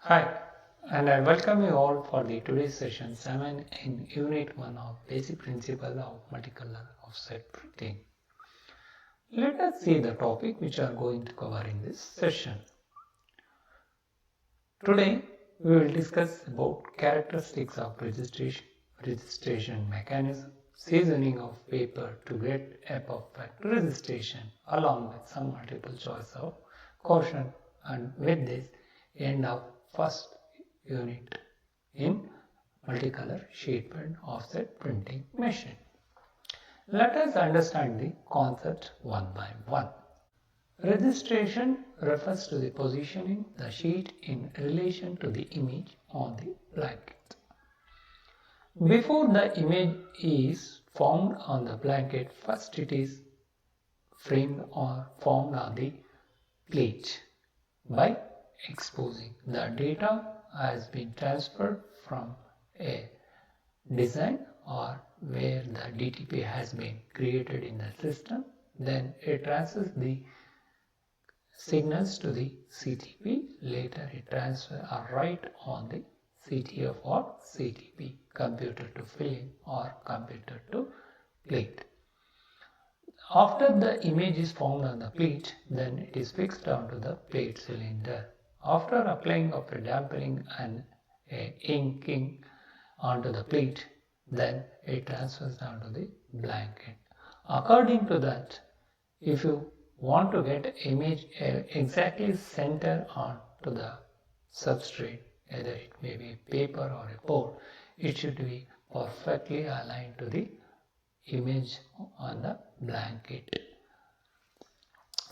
Hi, and I welcome you all for the today's session 7 in Unit 1 of Basic Principle of Multicolor Offset Printing. Let us see the topic which we are going to cover in this session. Today we will discuss about characteristics of registration mechanism, seasoning of paper to get a perfect registration along with some multiple choice of caution, and with this end of first unit in multicolor sheet fed offset printing machine. Let us understand the concept one by one. Registration refers to the positioning the sheet in relation to the image on the blanket. Before the image is formed on the blanket, first it is framed or formed on the plate. By exposing the data has been transferred from a design or where the DTP has been created in the system, then it transfers the signals to the CTP. Later it transfers or write on the CTF or CTP, computer to filling or computer to plate. After the image is formed on the plate, then it is fixed onto the plate cylinder. After applying of a dampening and a inking onto the plate, then it transfers down to the blanket. According to that, if you want to get image exactly center onto the substrate, either it may be paper or a board, it should be perfectly aligned to the image on the blanket,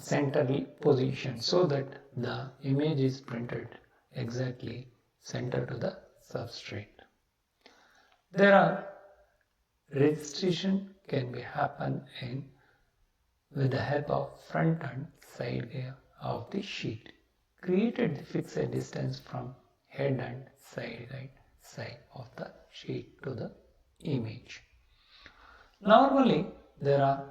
centrally positioned so that the image is printed exactly center to the substrate. There are registration can be happen in with the help of front and side gear of the sheet. Created the fixed distance from head and side of the sheet to the image. Normally, there are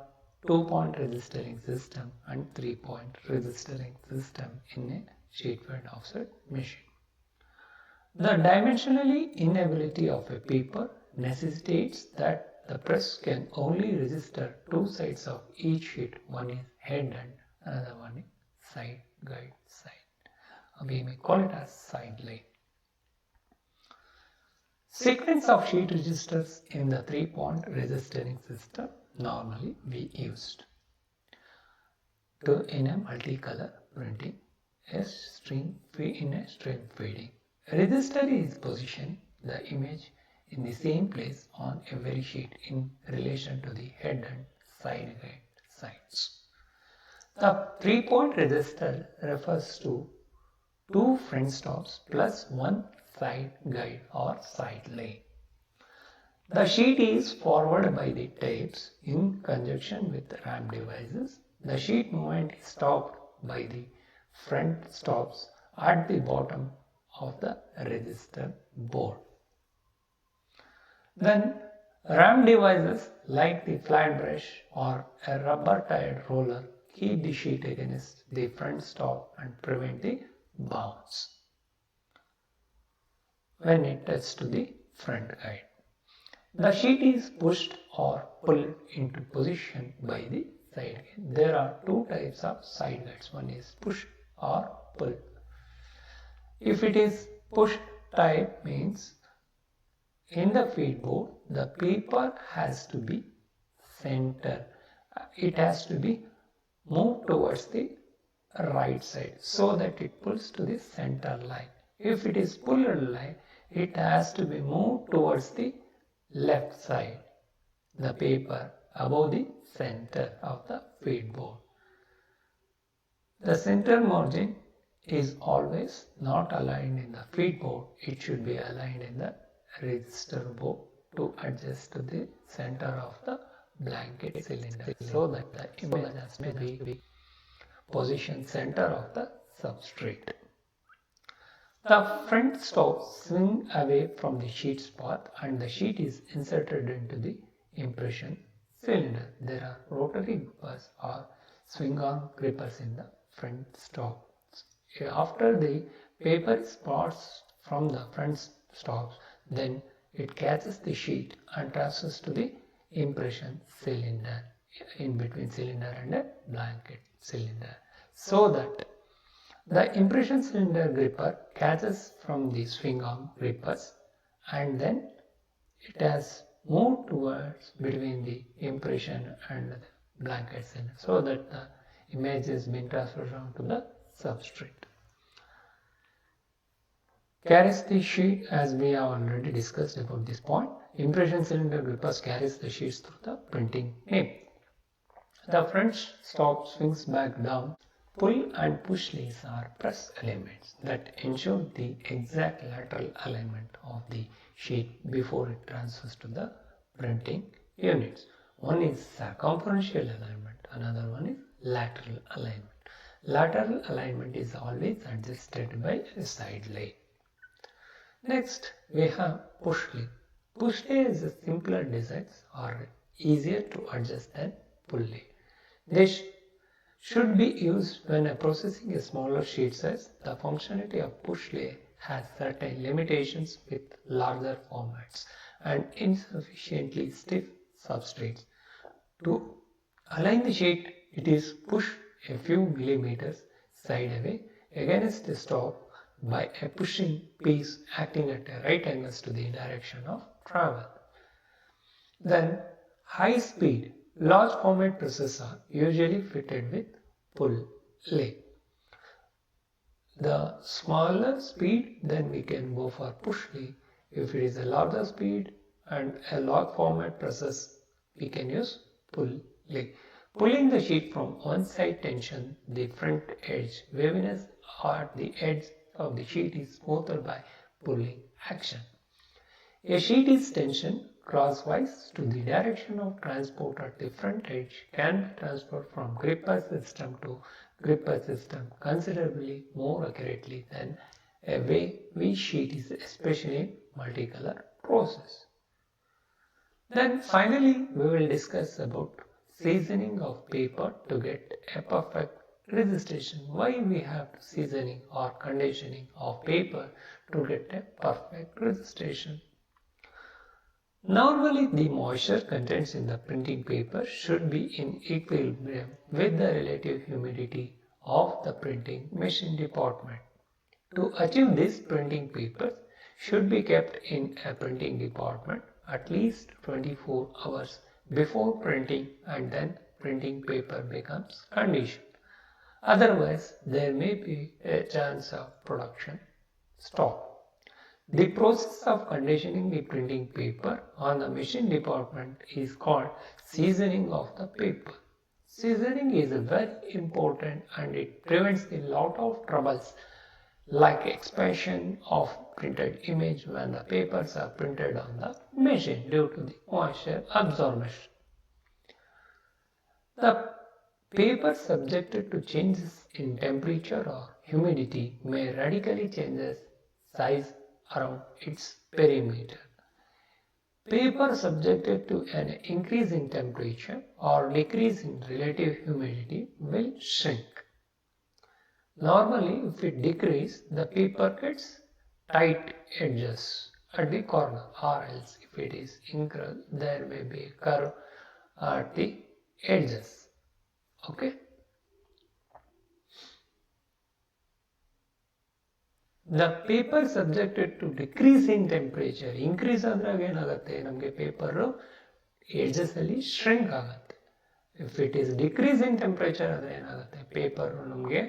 2-point registering system and 3-point registering system in a sheet fed offset machine. The dimensionally inability of a paper necessitates that the press can only register two sides of each sheet. One is head and another one is side guide side. We may call it as side lane. Sequence of sheet registers in the 3-point registering system normally be used in a multicolor printing, a stream in a stream feeding. A register is positioning the image in the same place on every sheet in relation to the head and side guide sides. The 3-point register refers to 2 front stops plus 1 side guide or side lane. The sheet is forwarded by the tapes in conjunction with RAM devices. The sheet movement is stopped by the front stops at the bottom of the register board. Then RAM devices like the flat brush or a rubber tired roller keep the sheet against the front stop and prevent the bounce when it touches to the front guide. The sheet is pushed or pulled into position by the side guide. There are two types of side guides. One is push or pull. If it is push type means in the feed board the paper has to be center. It has to be moved towards the right side so that it pulls to the center line. If it is pulled line, it has to be moved towards the left side, the paper above the center of the feed board. The center margin is always not aligned in the feed board. It should be aligned in the register board to adjust to the center of the blanket cylinder so that the image has to be positioned center of the substrate. The front stops swing away from the sheet's path and the sheet is inserted into the impression cylinder. There are rotary grippers or swing-arm grippers in the front stops. After the paper is passed from the front stops, then it catches the sheet and transfers to the impression cylinder in between cylinder and a blanket cylinder, so that the impression cylinder gripper catches from the swing arm grippers, and then it has moved towards between the impression and the blanket cylinder, so that the image is being transferred onto the substrate. Carries the sheet, as we have already discussed about this point. Impression cylinder grippers carries the sheets through the printing nib. The front stop swings back down. Pull and push leads are press elements that ensure the exact lateral alignment of the sheet before it transfers to the printing units. One is circumferential alignment, another one is lateral alignment. Lateral alignment is always adjusted by a side leg. Next, we have push lead. Push lead is a simpler designs or easier to adjust than pull lead. This should be used when processing a smaller sheet size. The functionality of push lead has certain limitations with larger formats and insufficiently stiff substrates. To align the sheet, it is pushed a few millimeters side away against the stop by a pushing piece acting at right angles to the direction of travel. Then, high speed, large format presses are usually fitted with pull leg. The smaller speed, then we can go for push leg. If it is a larger speed and a large format presses, we can use pull leg. Pulling the sheet from one side tension, the front edge waviness at the edge of the sheet is smoothed by pulling action. A sheet is tensioned crosswise to the direction of transport at the front edge can be transferred from gripper system to gripper system considerably more accurately than a V sheet is, especially in multicolor process. Then finally we will discuss about seasoning of paper to get a perfect registration. Why we have to seasoning or conditioning of paper to get a perfect registration. Normally the moisture contents in the printing paper should be in equilibrium with the relative humidity of the printing machine department. To achieve this, printing papers should be kept in a printing department at least 24 hours before printing, and then printing paper becomes conditioned. Otherwise, there may be a chance of production stop. The process of conditioning the printing paper on the machine department is called seasoning of the paper. Seasoning is very important and it prevents a lot of troubles like expansion of printed image when the papers are printed on the machine due to the moisture absorption. The paper subjected to changes in temperature or humidity may radically change its size around its perimeter. Paper subjected to an increase in temperature or decrease in relative humidity will shrink. Normally, if it decreases, the paper gets tight edges at the corner, or else if it is increased, there may be a curve at the edges. Okay. The paper subjected to decrease in temperature, increase ಆದಾಗ ಏನಾಗುತ್ತೆ ನಮಗೆ paper edges ಅಲ್ಲಿ shrink ಆಗುತ್ತೆ. If it is decrease in temperature ಆದರೆ ಏನಾಗುತ್ತೆ paper ನಮಗೆ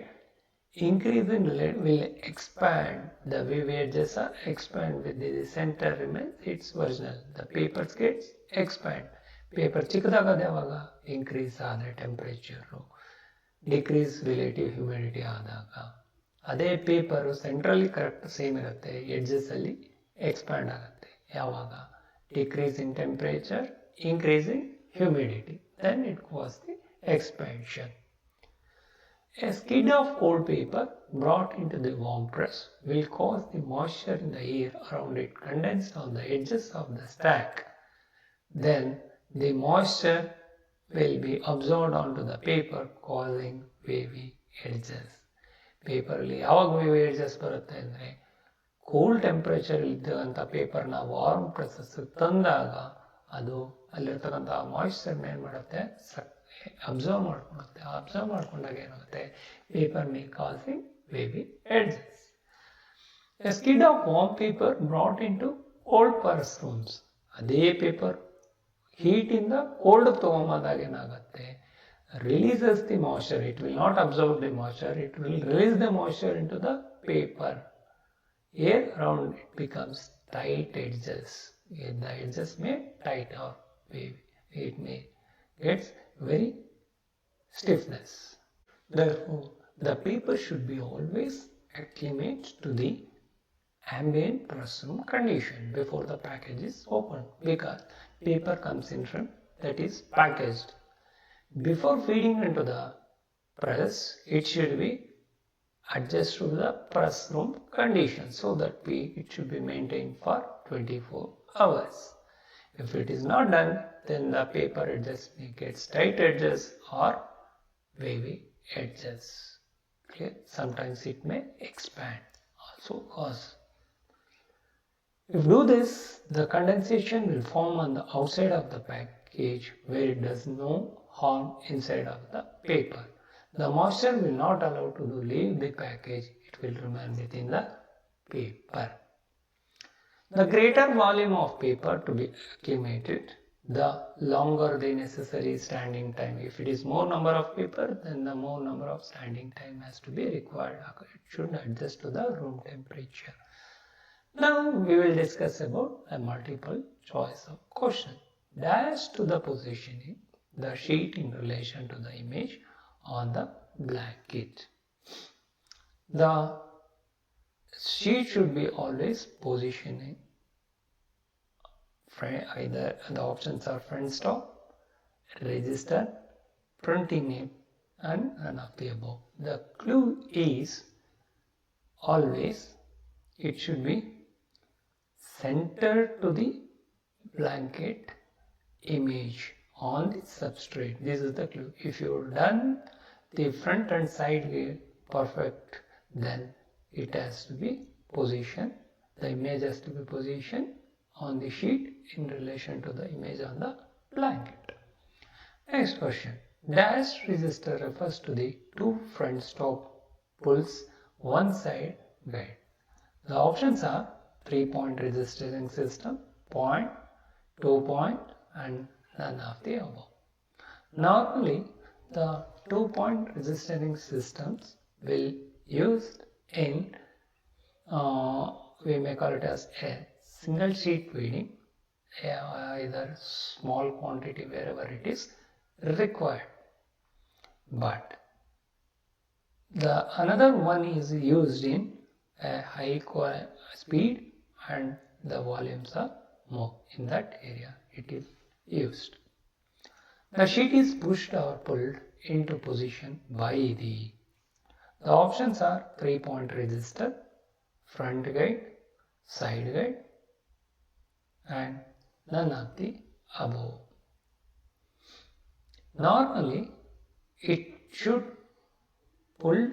increase in lead will expand, the wave edges are expand with the center remains its original, the paper gets expand. Paper ಚಿಕ್ಕದಾಗದೆ ಯಾವಾಗ increase ಆದರೆ temperature, decrease relative humidity ಆದಾಗ. ಅದೇ paper centrally correct same ಇರುತ್ತೆ, edges ಅಲ್ಲಿ expand ಆಗುತ್ತೆ ಯಾವಾಗ decrease in temperature, increase in humidity, then it causes the expansion. A skid of cold paper brought into the warm press will cause the moisture in the air around it condensed on the edges of the stack. Then the moisture will be absorbed onto the paper, causing wavy edges. ಪೇಪರಲ್ಲಿ ಯಾವಾಗ wave edges ಬರುತ್ತೆ ಅಂದರೆ cold temperature ಇದ್ದಂಥ ಪೇಪರ್ನ warm process ತಂದಾಗ ಅದು ಅಲ್ಲಿರ್ತಕ್ಕಂಥ ಮಾಯಿಶ್ಚರ್ನ ಏನು ಮಾಡುತ್ತೆ ಅಬ್ಸರ್ವ್ ಮಾಡ್ಕೊಳುತ್ತೆ. ಅಬ್ಸರ್ವ್ ಮಾಡ್ಕೊಂಡಾಗ ಏನಾಗುತ್ತೆ, paper May causing ವೇವಿ edges. A skid of warm paper brought into cold porous rooms. ಅದೇ ಪೇಪರ್ ಹೀಟಿಂದ ಕೋಲ್ಡ್ ತೊಗೊಂಬಂದಾಗ ಏನಾಗುತ್ತೆ, releases the moisture. It will not absorb the moisture. It will release the moisture into the paper. Air around it becomes tight edges. The edges may tight or wavy. It may gets very stiffness. Therefore, the paper should be always acclimate to the ambient press room condition before the package is opened, because paper comes in from that is packaged. Before feeding into the press, it should be adjusted to the press room condition so that it should be maintained for 24 hours. If it is not done, then the paper edges may get tight edges or wavy edges. Okay? Sometimes it may expand, also cause. If do this, the condensation will form on the outside of the package where it does no harm inside of the paper. The moisture will not allow to leave the package. It will remain within the paper. The greater volume of paper to be acclimated, the longer the necessary standing time. If it is more number of paper, then the more number of standing time has to be required. It should adjust to the room temperature. Now we will discuss about a multiple choice of question. Dash to the positioning the sheet in relation to the image on the blanket. The sheet should be always positioning either the options are front stop, register, printing name, and none of the above. The clue is always it should be centered to the blanket image on the substrate. This is the clue. If you have done the front and side view perfect, then it has to be positioned. The image has to be positioned on the sheet in relation to the image on the blanket. Next question. Dash resistor refers to the two front stop pulls one side guide. The options are 3-point resisting system, point, 2-point, and none of the above. Normally, the 2-point resisting systems will used in we may call it as a single sheet feeding, either small quantity wherever it is required. But the another one is used in a high speed and the volumes are more. In that area it is used. The sheet is pushed or pulled into position by the options are 3-point resistor, front guide, side guide, and none of the above. Normally it should pull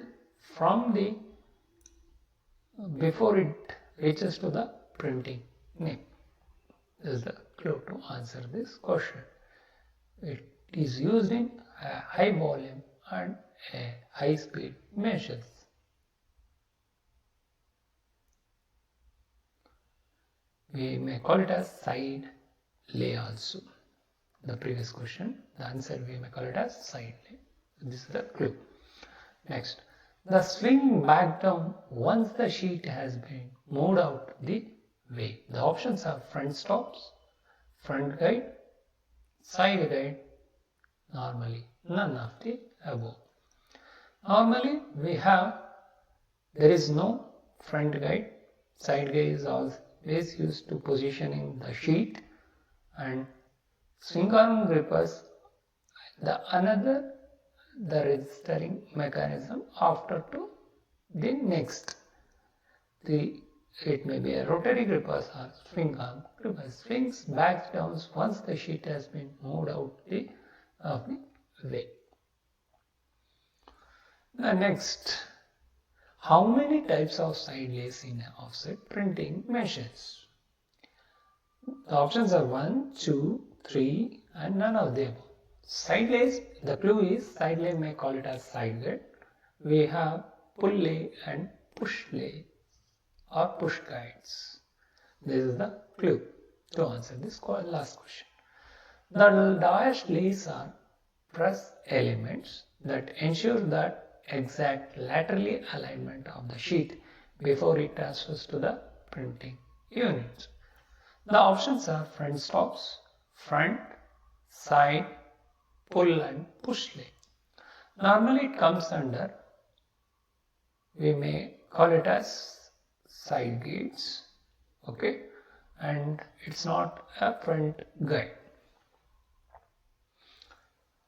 from the before it reaches to the printing name. This is the clue to answer this question. It is used in a high volume and a high speed measures. We may call it as side lay also. The previous question, the answer we may call it as side lay. This is the clue. Next, the swing back down once the sheet has been moved out the way. The options are front stops, front guide, side guide, normally none of the above. Normally we have, there is no front guide, side guide is always used to positioning the sheet, and swing arm grippers, the registering mechanism after to the next. It may be a rotary grippers or swing arm grippers. Swings back down once the sheet has been moved out of the way. The next, How many types of side lays in offset printing machines? The options are 1, 2, 3 and none of the above. Side lays, the clue is side lay may call it as side guide. We have pull lay and push lay or push guides. This is the clue to answer this last question. The dashed lays are press elements that ensure that exact laterally alignment of the sheet before it transfers to the printing unit. The options are front stops, front, side, pull and push lay. Normally it comes under, we may call it as side gates, okay, and it's not a front guide.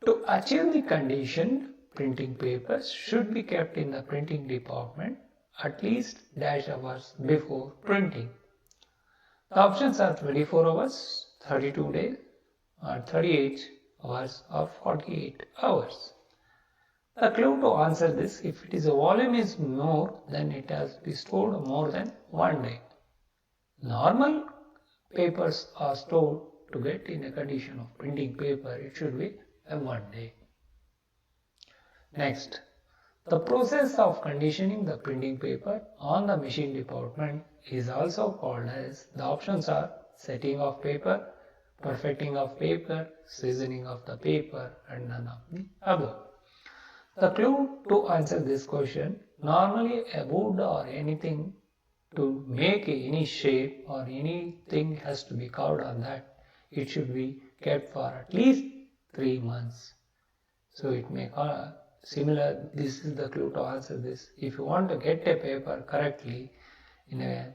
To achieve the condition, printing papers should be kept in the printing department at least dash hours before printing. The options are 24 hours, 32 days, or 38 hours or 48 hours. The clue to answer this, if it is a volume is more, then it has to be stored more than 1 day. Normal papers are stored to get in a condition of printing paper, it should be a 1 day. Next, the process of conditioning the printing paper on the machine department is also called as, the options are setting of paper, perfecting of paper, seasoning of the paper and none of the above. The clue to answer this question, normally a wood or anything to make any shape or anything has to be carved on that, it should be kept for at least 3 months. So it may similar, this is the clue to answer this. If you want to get a paper correctly in a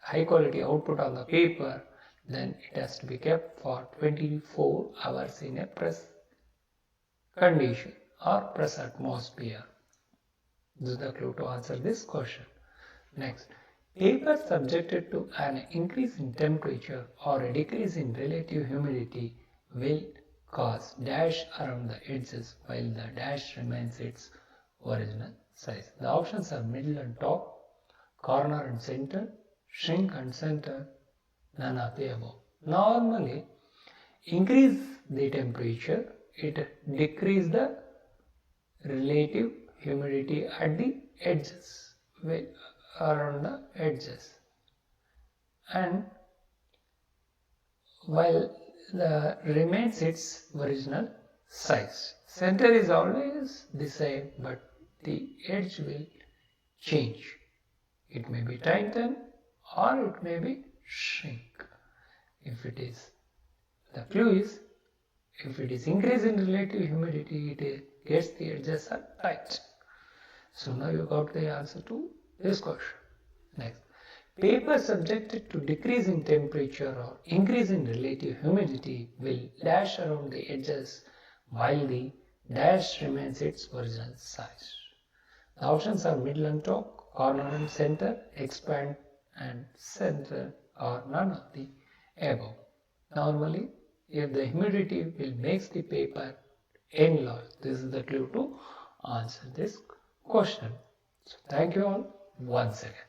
high quality output on the paper, then it has to be kept for 24 hours in a press condition or press atmosphere. This is the clue to answer this question. Next, paper subjected to an increase in temperature or a decrease in relative humidity will cause dash around the edges while the dash remains its original size. The options are middle and top, corner and center, shrink and center, none of the above. Normally, increase the temperature, it decrease the relative humidity at the edges, around the edges, and while the remains its original size. Center is always the same, but the edge will change. It may be tighten or it may be shrink. If it is, the clue is, if it is increase in relative humidity, it gets the edges are tight. So now you got the answer to this question. Next, paper subjected to decrease in temperature or increase in relative humidity will dash around the edges while the dash remains its original size. The options are middle and top, corner and center, expand and center, or none of the above. Normally, if the humidity will make the paper enlarge, this is the clue to answer this question. So thank you all once again.